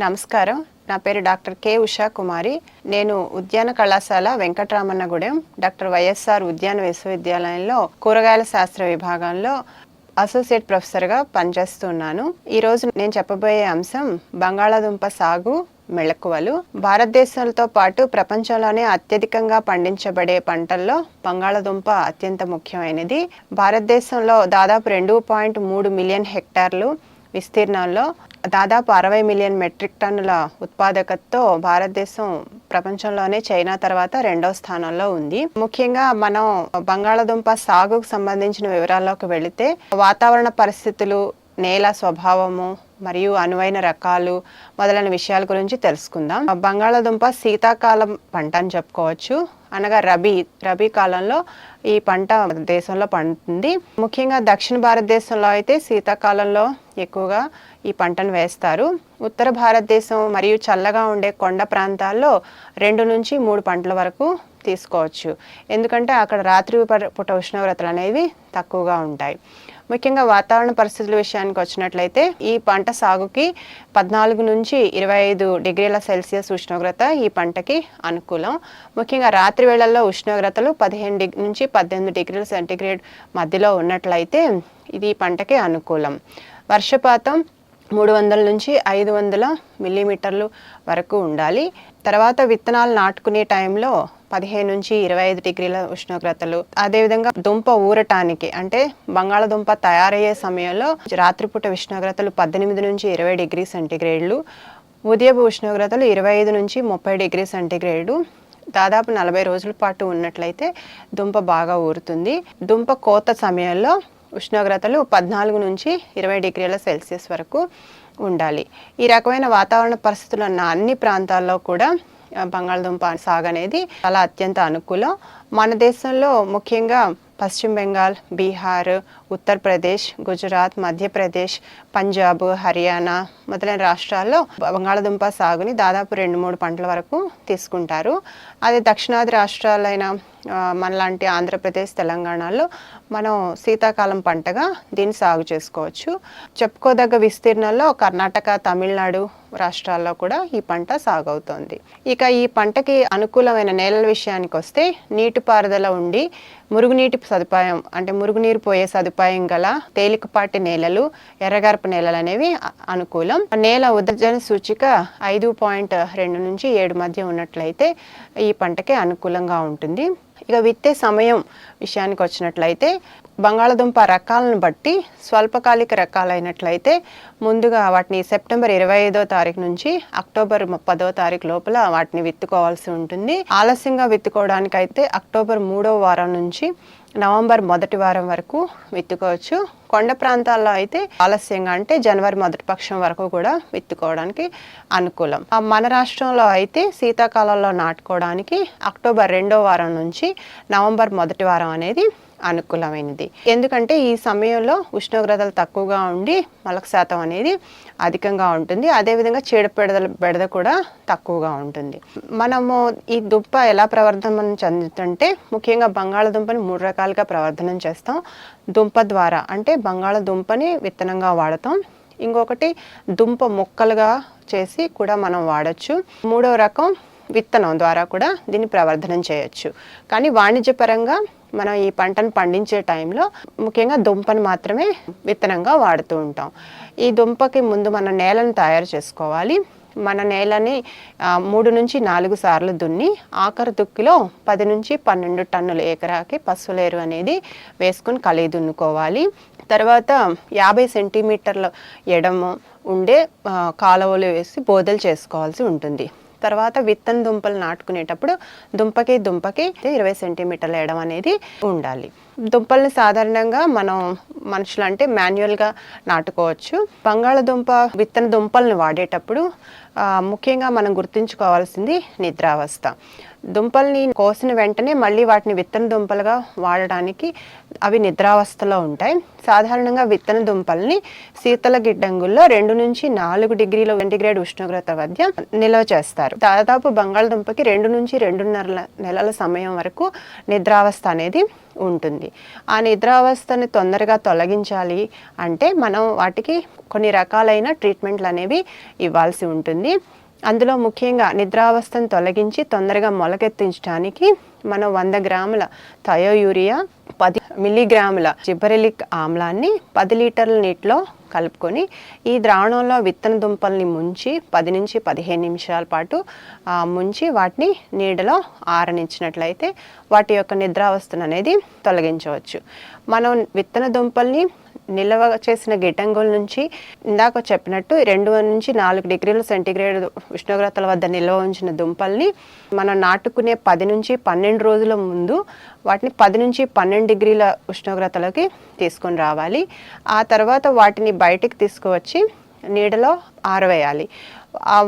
నమస్కారం. నా పేరు డాక్టర్ కె ఉషా కుమారి. నేను ఉద్యాన కళాశాల వెంకటరామన్నగూడెం డాక్టర్ వైఎస్ఆర్ ఉద్యాన విశ్వవిద్యాలయంలో కూరగాయల శాస్త్ర విభాగంలో అసోసియేట్ ప్రొఫెసర్గా పనిచేస్తున్నాను. ఈరోజు నేను చెప్పబోయే అంశం బంగాళాదుంప సాగు మెళకువలు. భారతదేశంతో పాటు ప్రపంచంలోనే అత్యధికంగా పండించబడే పంటల్లో బంగాళాదుంప అత్యంత ముఖ్యమైనది. భారతదేశంలో దాదాపు 2.3 మిలియన్ హెక్టార్లు విస్తీర్ణంలో దాదాపు 60 మిలియన్ మెట్రిక్ టన్నుల ఉత్పాదకతతో భారతదేశం ప్రపంచంలోనే చైనా తర్వాత 2వ స్థానంలో ఉంది. ముఖ్యంగా మనం బంగాళాదుంప సాగుకు సంబంధించిన వివరాల్లోకి వెళితే వాతావరణ పరిస్థితులు, నేల స్వభావము మరియు అనువైన రకాలు మొదలైన విషయాల గురించి తెలుసుకుందాం. బంగాళాదుంప శీతాకాలం పంట అని చెప్పుకోవచ్చు. అనగా రబీ కాలంలో ఈ పంట దేశంలో పండుతుంది. ముఖ్యంగా దక్షిణ భారతదేశంలో అయితే శీతాకాలంలో ఎక్కువగా ఈ పంటను వేస్తారు. ఉత్తర భారతదేశం మరియు చల్లగా ఉండే కొండ ప్రాంతాల్లో 2 నుంచి 3 పంటల వరకు తీసుకోవచ్చు. ఎందుకంటే అక్కడ రాత్రి పూట ఉష్ణోగ్రతలు అనేవి తక్కువగా ఉంటాయి. ముఖ్యంగా వాతావరణ పరిస్థితుల విషయానికి వచ్చినట్లయితే ఈ పంట సాగుకి 14 నుంచి 25 డిగ్రీల సెల్సియస్ ఉష్ణోగ్రత ఈ పంటకి అనుకూలం. ముఖ్యంగా రాత్రి వేళల్లో ఉష్ణోగ్రతలు 15 నుంచి 18 డిగ్రీల సెంటీగ్రేడ్ మధ్యలో ఉన్నట్లయితే ఇది ఈ పంటకి అనుకూలం. వర్షపాతం 300 నుంచి 500 మిల్లీమీటర్లు వరకు ఉండాలి. తర్వాత విత్తనాలు నాటుకునే టైంలో 15 నుంచి 25 డిగ్రీల ఉష్ణోగ్రతలు. అదేవిధంగా దుంప ఊరటానికి అంటే బంగాళాదుంప తయారయ్యే సమయంలో రాత్రిపూట ఉష్ణోగ్రతలు 18 నుంచి 20 డిగ్రీ సెంటీగ్రేడ్లు, ఉదయపు ఉష్ణోగ్రతలు 25 నుంచి 30 డిగ్రీ సెంటీగ్రేడు దాదాపు 40 రోజుల పాటు ఉన్నట్లయితే దుంప బాగా ఊరుతుంది. దుంప కోత సమయంలో ఉష్ణోగ్రతలు 14 నుంచి 20 డిగ్రీల సెల్సియస్ వరకు ఉండాలి. ఈ రకమైన వాతావరణ పరిస్థితులు ఉన్న అన్ని ప్రాంతాల్లో కూడా బంగాళాదుంప సాగు అనేది చాలా అత్యంత అనుకూలం. మన దేశంలో ముఖ్యంగా పశ్చిమ బెంగాల్, బీహార్, ఉత్తరప్రదేశ్, గుజరాత్, మధ్యప్రదేశ్, పంజాబ్, హర్యానా మొదలైన రాష్ట్రాల్లో బంగాళాదుంప సాగుని దాదాపు 2-3 పంటల వరకు తీసుకుంటారు. అదే దక్షిణాది రాష్ట్రాలైన మనలాంటి ఆంధ్రప్రదేశ్, తెలంగాణలో మనం శీతాకాలం పంటగా దీన్ని సాగు చేసుకోవచ్చు. చెప్పుకోదగ్గ విస్తీర్ణంలో కర్ణాటక, తమిళనాడు రాష్ట్రాల్లో కూడా ఈ పంట సాగు అవుతోంది. ఇక ఈ పంటకి అనుకూలమైన నేలల విషయానికి వస్తే నీటిపారుదల ఉండి మురుగునీటి సదుపాయం అంటే మురుగునీరు పోయే సదుపాయం గల తేలికపాటి నేలలు, ఎర్రగరప నేలలు అనేవి అనుకూలం. నేల ఉదజన సూచిక 5.2 నుంచి 7 మధ్య ఉన్నట్లయితే ఈ పంటకి అనుకూలంగా ఉంటుంది. ఇక విత్తే సమయం విషయానికి వచ్చినట్లయితే బంగాళాదుంప రకాలను బట్టి స్వల్పకాలిక రకాలైనట్లయితే ముందుగా వాటిని సెప్టెంబర్ 25వ తారీఖు నుంచి అక్టోబర్ 10వ తారీఖు లోపల వాటిని విత్తుకోవాల్సి ఉంటుంది. ఆలస్యంగా విత్తుకోవడానికి అయితే అక్టోబర్ 3వ వారం నుంచి నవంబర్ 1వ వారం వరకు విత్తుకోవచ్చు. కొండ ప్రాంతాల్లో అయితే ఆలస్యంగా అంటే జనవరి 1వ పక్షం వరకు కూడా విత్తుకోవడానికి అనుకూలం. మన రాష్ట్రంలో అయితే శీతాకాలంలో నాటుకోవడానికి అక్టోబర్ 2వ వారం నుంచి నవంబర్ 1వ వారం అనేది అనుకూలమైనది. ఎందుకంటే ఈ సమయంలో ఉష్ణోగ్రతలు తక్కువగా ఉండి మొలక శాతం అనేది అధికంగా ఉంటుంది. అదేవిధంగా బెడద కూడా తక్కువగా ఉంటుంది. మనము ఈ దుంప ఎలా ప్రవర్ధనం చెందుతుంటే ముఖ్యంగా బంగాళాదుంపని 3 రకాలుగా ప్రవర్ధనం చేస్తాం. దుంప ద్వారా అంటే బంగాళాదుంపని విత్తనంగా వాడతాం. ఇంకొకటి దుంప ముక్కలుగా చేసి కూడా మనం వాడచ్చు. 3వ రకం విత్తనం ద్వారా కూడా దీన్ని ప్రవర్ధనం చేయొచ్చు. కానీ వాణిజ్యపరంగా మనం ఈ పంటను పండించే టైంలో ముఖ్యంగా దుంపను మాత్రమే విత్తనంగా వాడుతూ ఉంటాం. ఈ దుంపకి ముందు మన నేలను తయారు చేసుకోవాలి. మన నేలని 3 నుంచి 4 సార్లు దున్ని ఆఖరి దుక్కిలో 10 నుంచి 12 టన్నుల ఎకరాకి పశువులేరు అనేది వేసుకుని కలిగి దున్నుకోవాలి. తర్వాత 50 సెంటీమీటర్ల ఎడము ఉండే కాలువలు వేసి బోదెలు చేసుకోవాల్సి ఉంటుంది. తర్వాత విత్తన దుంపలు నాటుకునేటప్పుడు దుంపకి 20 సెంటీమీటర్ల ఎడం అనేది ఉండాలి. దుంపల్ని సాధారణంగా మనం మనుషులు అంటే మాన్యువల్గా నాటుకోవచ్చు. బంగాళాదుంప విత్తన దుంపల్ని వాడేటప్పుడు ముఖ్యంగా మనం గుర్తుంచుకోవాల్సింది నిద్రావస్థ. దుంపల్ని కోసిన వెంటనే మళ్ళీ వాటిని విత్తన దుంపలుగా వాడడానికి అవి నిద్రావస్థలో ఉంటాయి. సాధారణంగా విత్తన దుంపల్ని శీతల గిడ్డంగుల్లో 2 నుంచి 4 డిగ్రీల సెంటీగ్రేడ్ ఉష్ణోగ్రత మధ్య నిల్వ చేస్తారు. దాదాపు బంగాళాదుంపకి 2 నుంచి 2.5 నెలల సమయం వరకు నిద్రావస్థ అనేది ఉంటుంది. ఆ నిద్రావస్థని తొందరగా తొలగించాలి అంటే మనం వాటికి కొన్ని రకాలైన ట్రీట్మెంట్లు అనేవి ఇవ్వాల్సి ఉంటుంది. అందులో ముఖ్యంగా నిద్రావస్థను తొలగించి తొందరగా మొలకెత్తించడానికి మనం 100 గ్రాముల థయోయూరియా, 10 మిల్లీగ్రాముల జిబ్బరెలిక్ ఆమ్లాన్ని 10 లీటర్ల నీటిలో కలుపుకొని ఈ ద్రావణంలో విత్తన దుంపల్ని ముంచి 10 నుంచి 15 నిమిషాల పాటు ముంచి వాటిని నీడలో ఆరనించినట్లయితే వాటి యొక్క నిద్రావస్థను అనేది తొలగించవచ్చు. మనం విత్తన దుంపల్ని నిల్వ చేసిన గిడ్డంగుల నుంచి ఇందాక చెప్పినట్టు 2 నుంచి 4 డిగ్రీల సెంటీగ్రేడ్ ఉష్ణోగ్రతల వద్ద నిల్వ ఉంచిన దుంపల్ని మనం నాటుకునే 10 నుంచి 12 రోజుల ముందు వాటిని 10 నుంచి 12 డిగ్రీల ఉష్ణోగ్రతలకి తీసుకొని రావాలి. ఆ తర్వాత వాటిని బయటికి తీసుకువచ్చి నీడలో ఆరవేయాలి.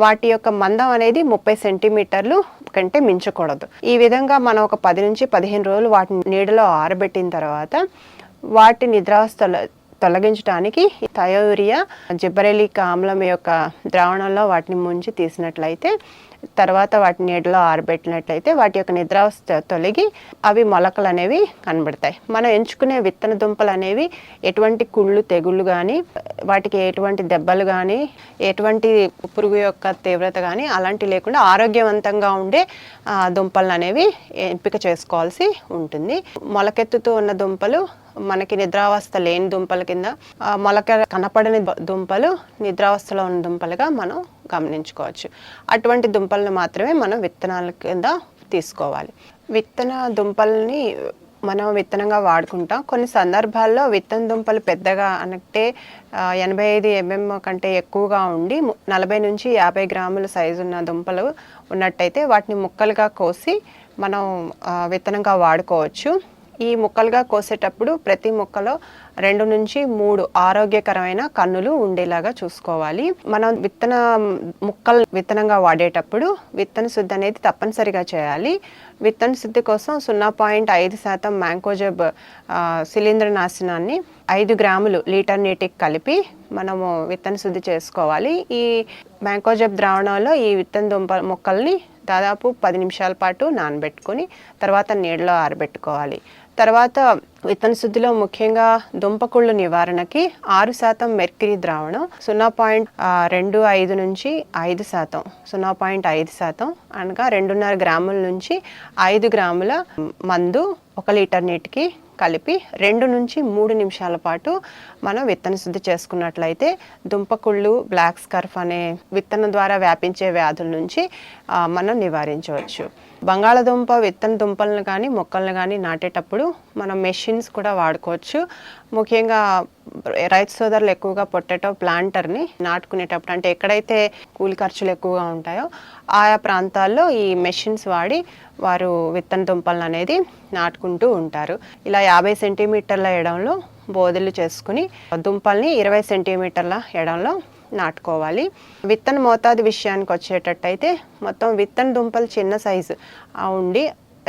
వాటి యొక్క మందం అనేది 30 సెంటీమీటర్లు కంటే మించకూడదు. ఈ విధంగా మనం ఒక 10 నుంచి 15 రోజులు వాటిని నీడలో ఆరబెట్టిన తర్వాత వాటి నిద్రావస్థ తొలగించడానికి థయోయూరియా, జిబ్బరెలిక్ ఆమ్లం యొక్క ద్రావణంలో వాటిని ముంచి తీసినట్లయితే తర్వాత వాటిని నీడలో ఆరబెట్టినట్లయితే వాటి యొక్క నిద్రావస్థ తొలగి అవి మొలకలు అనేవి కనబడతాయి. మనం ఎంచుకునే విత్తన దుంపలు అనేవి ఎటువంటి కుళ్ళు తెగుళ్ళు కానీ, వాటికి ఎటువంటి దెబ్బలు కానీ, ఎటువంటి పురుగు యొక్క తీవ్రత కానీ అలాంటివి లేకుండా ఆరోగ్యవంతంగా ఉండే దుంపలు అనేవి ఎంపిక చేసుకోవాల్సి ఉంటుంది. మొలకెత్తుతూ ఉన్న దుంపలు మనకి నిద్రావస్థ లేని దుంపల కింద, మొలక కనపడని దుంపలు నిద్రావస్థలో ఉన్న దుంపలుగా మనం గమనించుకోవచ్చు. అటువంటి దుంపలను మాత్రమే మనం విత్తనాల కింద తీసుకోవాలి. విత్తన దుంపల్ని మనం విత్తనంగా వాడుకుంటాం. కొన్ని సందర్భాల్లో విత్తన దుంపలు పెద్దగా అంటే 85 mm కంటే ఎక్కువగా ఉండి 40 నుంచి 50 గ్రాముల సైజు ఉన్న దుంపలు ఉన్నట్టయితే వాటిని ముక్కలుగా కోసి మనం విత్తనంగా వాడుకోవచ్చు. ఈ ముక్కలుగా కోసేటప్పుడు ప్రతి ముక్కలో 2 నుంచి 3 ఆరోగ్యకరమైన కన్నులు ఉండేలాగా చూసుకోవాలి. మనం ముక్కలు విత్తనంగా వాడేటప్పుడు విత్తన శుద్ధి అనేది తప్పనిసరిగా చేయాలి. విత్తన శుద్ధి కోసం 0.5% మ్యాంకోజెబ్ శిలీంద్రనాశనాన్ని 5 గ్రాములు లీటర్ నీటికి కలిపి మనము విత్తన శుద్ధి చేసుకోవాలి. ఈ మ్యాంకోజెబ్ ద్రావణంలో ఈ విత్తన దుంప ముక్కల్ని దాదాపు 10 నిమిషాల పాటు నానబెట్టుకొని తర్వాత నీడలో ఆరబెట్టుకోవాలి. తర్వాత విత్తన శుద్ధిలో ముఖ్యంగా దుంపకుళ్ళు నివారణకి 6% మెర్క్యూరీ ద్రావణం, 0.25 నుంచి 5%, 0.5% అనగా 2.5 గ్రాముల నుంచి 5 గ్రాముల మందు 1 లీటర్ నీటికి కలిపి 2 నుంచి 3 నిమిషాల పాటు మనం విత్తన శుద్ధి చేసుకున్నట్లయితే దుంపకుళ్ళు, బ్లాక్ స్కర్ఫ్ అనే విత్తనం ద్వారా వ్యాపించే వ్యాధుల నుంచి మనం నివారించవచ్చు. బంగాళదుంప విత్తన దుంపలను కానీ మొక్కలను కానీ నాటేటప్పుడు మనం మెషిన్స్ కూడా వాడుకోవచ్చు. ముఖ్యంగా రైతు సోదరులు ఎక్కువగా పొటాటో ప్లాంటర్ని నాటుకునేటప్పుడు అంటే ఎక్కడైతే కూలి ఖర్చులు ఎక్కువగా ఉంటాయో ఆయా ప్రాంతాల్లో ఈ మెషిన్స్ వాడి వారు విత్తన దుంపలను అనేది నాటుకుంటూ ఉంటారు. ఇలా 50 సెంటీమీటర్ల ఎడంలో బోదెలు చేసుకుని దుంపల్ని 20 సెంటీమీటర్ల ఎడంలో నాటుకోవాలి. విత్తన మోతాదు విషయానికి వచ్చేటట్టయితే మొత్తం విత్తన దుంపలు చిన్న సైజు ఉండి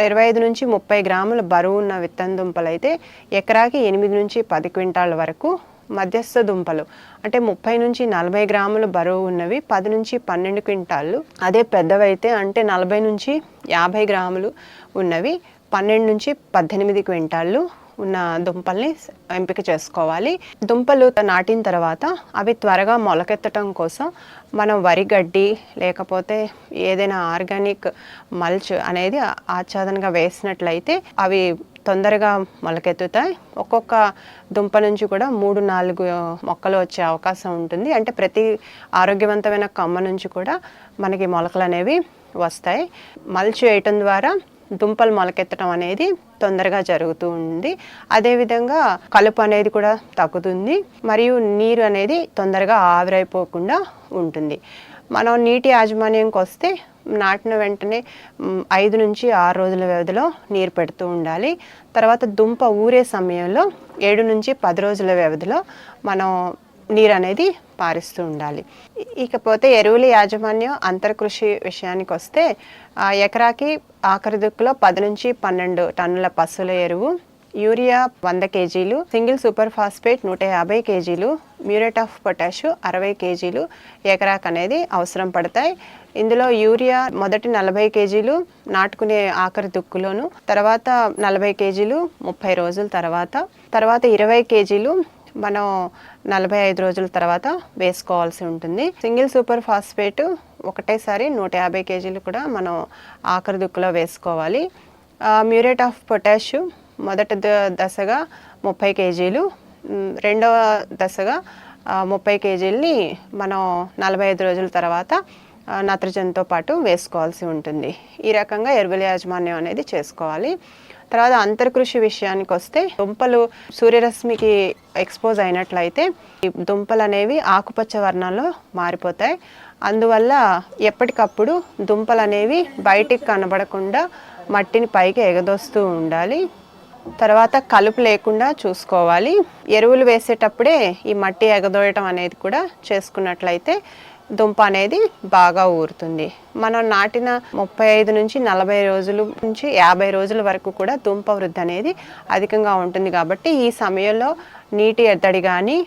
25 నుంచి 30 గ్రాముల బరువు ఉన్న విత్తన దుంపలు అయితే ఎకరాకి 8 నుంచి 10 క్వింటాల వరకు, మధ్యస్థ దుంపలు అంటే 30 నుంచి 40 గ్రాముల బరువు ఉన్నవి 10 నుంచి 12 క్వింటాళ్ళు, అదే పెద్దవైతే అంటే 40 నుంచి 50 గ్రాములు ఉన్నవి 12 నుంచి 18 క్వింటాళ్ళు ఉన్న దుంపల్ని ఎంపిక చేసుకోవాలి. దుంపలు నాటిన తర్వాత అవి త్వరగా మొలకెత్తడం కోసం మనం వరి గడ్డి లేకపోతే ఏదైనా ఆర్గానిక్ మల్చ్ అనేది ఆచ్ఛాదనగా వేసినట్లయితే అవి తొందరగా మొలకెత్తుతాయి. ఒక్కొక్క దుంప నుంచి కూడా 3-4 మొక్కలు వచ్చే అవకాశం ఉంటుంది. అంటే ప్రతి ఆరోగ్యవంతమైన కొమ్మ నుంచి కూడా మనకి మొలకలు అనేవి వస్తాయి. మల్చ్ వేయటం ద్వారా దుంపలు మొలకెత్తడం అనేది తొందరగా జరుగుతూ ఉంది. అదేవిధంగా కలుపు అనేది కూడా తగ్గుతుంది మరియు నీరు అనేది తొందరగా ఆవిరైపోకుండా ఉంటుంది. మనం నీటి యాజమాన్యంకి వస్తే నాటిన వెంటనే 5 నుంచి 6 రోజుల వ్యవధిలో నీరు పెడుతూ ఉండాలి. తర్వాత దుంప ఊరే సమయంలో 7 నుంచి 10 రోజుల వ్యవధిలో మనం నీరు అనేది పారిస్తూ ఉండాలి. ఇకపోతే ఎరువుల యాజమాన్యం అంతర్కృషి విషయానికి వస్తే ఎకరాకి ఆఖరి దిక్కులో 10 నుంచి 12 టన్నుల పశువుల ఎరువు, యూరియా 100 కేజీలు, సింగిల్ సూపర్ ఫాస్ఫేట్ 150 కేజీలు, మ్యూరేట్ ఆఫ్ పొటాష్ 60 కేజీలు ఎకరాకు అనేది అవసరం పడతాయి. ఇందులో యూరియా మొదటి 40 కేజీలు నాటుకునే ఆఖరి దుక్కులోను, తర్వాత 40 కేజీలు 30 రోజుల తర్వాత 20 కేజీలు మనం 45 రోజుల తర్వాత వేసుకోవాల్సి ఉంటుంది. సింగిల్ సూపర్ ఫాస్ఫేట్ ఒకటేసారి 150 కేజీలు కూడా మనం ఆఖరి దుక్కులో వేసుకోవాలి. మ్యూరేట్ ఆఫ్ పొటాష్ మొదటి దశగా 30 కేజీలు, రెండవ దశగా 30 కేజీలని మనం 45 రోజుల తర్వాత నత్రజనితో పాటు వేసుకోవాల్సి ఉంటుంది. ఈ రకంగా ఎరువుల యాజమాన్యం అనేది చేసుకోవాలి. తర్వాత అంతర్కృషి విషయానికి వస్తే దుంపలు సూర్యరశ్మికి ఎక్స్పోజ్ అయినట్లయితే ఈ దుంపలు అనేవి ఆకుపచ్చ వర్ణంలో మారిపోతాయి. అందువల్ల ఎప్పటికప్పుడు దుంపలు అనేవి బయటికి కనబడకుండా మట్టిని పైకి ఎగదోస్తూ ఉండాలి. తర్వాత కలుపు లేకుండా చూసుకోవాలి. ఎరువులు వేసేటప్పుడే ఈ మట్టి ఎగదోయటం అనేది కూడా చేసుకున్నట్లయితే దుంప అనేది బాగా ఊరుతుంది. మనం నాటిన 35 నుంచి 40 రోజుల నుంచి 50 రోజుల వరకు కూడా దుంప వృద్ధి అనేది అధికంగా ఉంటుంది. కాబట్టి ఈ సమయంలో నీటి ఎద్దడి కానీ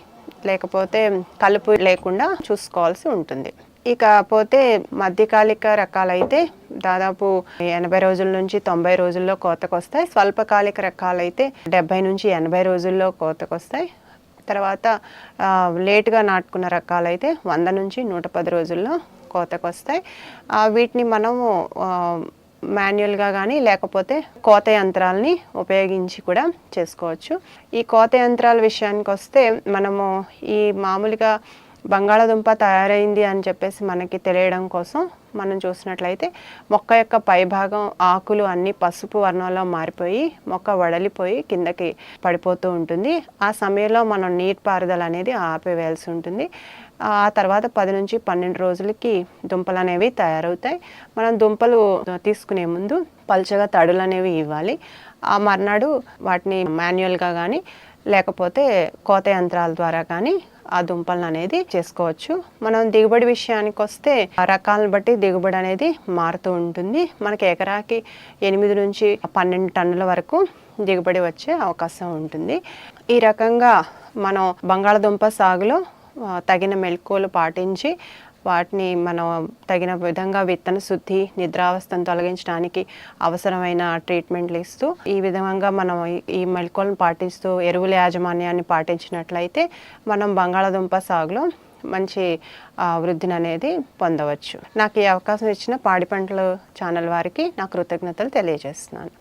లేకపోతే కలుపు లేకుండా చూసుకోవాల్సి ఉంటుంది. ఇకపోతే మధ్యకాలిక రకాలైతే దాదాపు 80 రోజుల నుంచి 90 రోజుల్లో కోతకు వస్తాయి. స్వల్పకాలిక రకాలైతే 70 నుంచి 80 రోజుల్లో కోతకు వస్తాయి. తర్వాత లేటుగా నాటుకున్న రకాలైతే 100 నుంచి 110 రోజుల్లో కోతకు వస్తాయి. వీటిని మనము మాన్యువల్గా కానీ లేకపోతే కోత యంత్రాలని ఉపయోగించి కూడా చేసుకోవచ్చు. ఈ కోత యంత్రాల విషయానికి వస్తే మనము ఈ మామూలుగా బంగాళాదుంప తయారైంది అని చెప్పేసి మనకి తెలియడం కోసం మనం చూసినట్లయితే మొక్క యొక్క పైభాగం ఆకులు అన్నీ పసుపు వర్ణంలో మారిపోయి మొక్క వడలిపోయి కిందకి పడిపోతూ ఉంటుంది. ఆ సమయంలో మనం నీటిపారుదల అనేది ఆపివేయాల్సి ఉంటుంది. ఆ తర్వాత 10 నుంచి 12 రోజులకి దుంపలు అనేవి తయారవుతాయి. మనం దుంపలు తీసుకునే ముందు పల్చగా తడులు అనేవి ఇవ్వాలి. ఆ మర్నాడు వాటిని మాన్యువల్గా కానీ లేకపోతే కోత యంత్రాల ద్వారా కానీ ఆ దుంపలను అనేది చేసుకోవచ్చు. మనం దిగుబడి విషయానికి వస్తే రకాలను బట్టి దిగుబడి అనేది మారుతూ ఉంటుంది. మనకి ఎకరాకి 8 నుంచి 12 టన్నుల వరకు దిగుబడి వచ్చే అవకాశం ఉంటుంది. ఈ రకంగా మనం బంగాళదుంప సాగులో తగిన మెళకువలు పాటించి వాటిని మనం తగిన విధంగా విత్తన శుద్ధి, నిద్రావస్థను తొలగించడానికి అవసరమైన ట్రీట్మెంట్లు ఇస్తూ ఈ విధంగా మనం ఈ మెళకువలను పాటిస్తూ ఎరువుల యాజమాన్యాన్ని పాటించినట్లయితే మనం బంగాళాదుంప సాగులో మంచి వృద్ధిని అనేది పొందవచ్చు. నాకు ఈ అవకాశం ఇచ్చిన పాడి పంటలు ఛానల్ వారికి నా కృతజ్ఞతలు తెలియజేస్తున్నాను.